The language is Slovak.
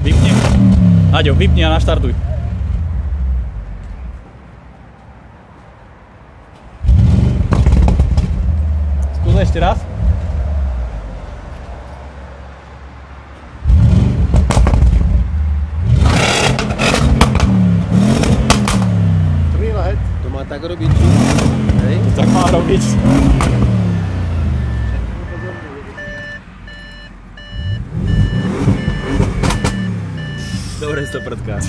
Vypni. Aďo, vypni a naštartuj. Skús ešte raz. To má tak robiť, hej? To tak má robiť. Dobre si to predkáš.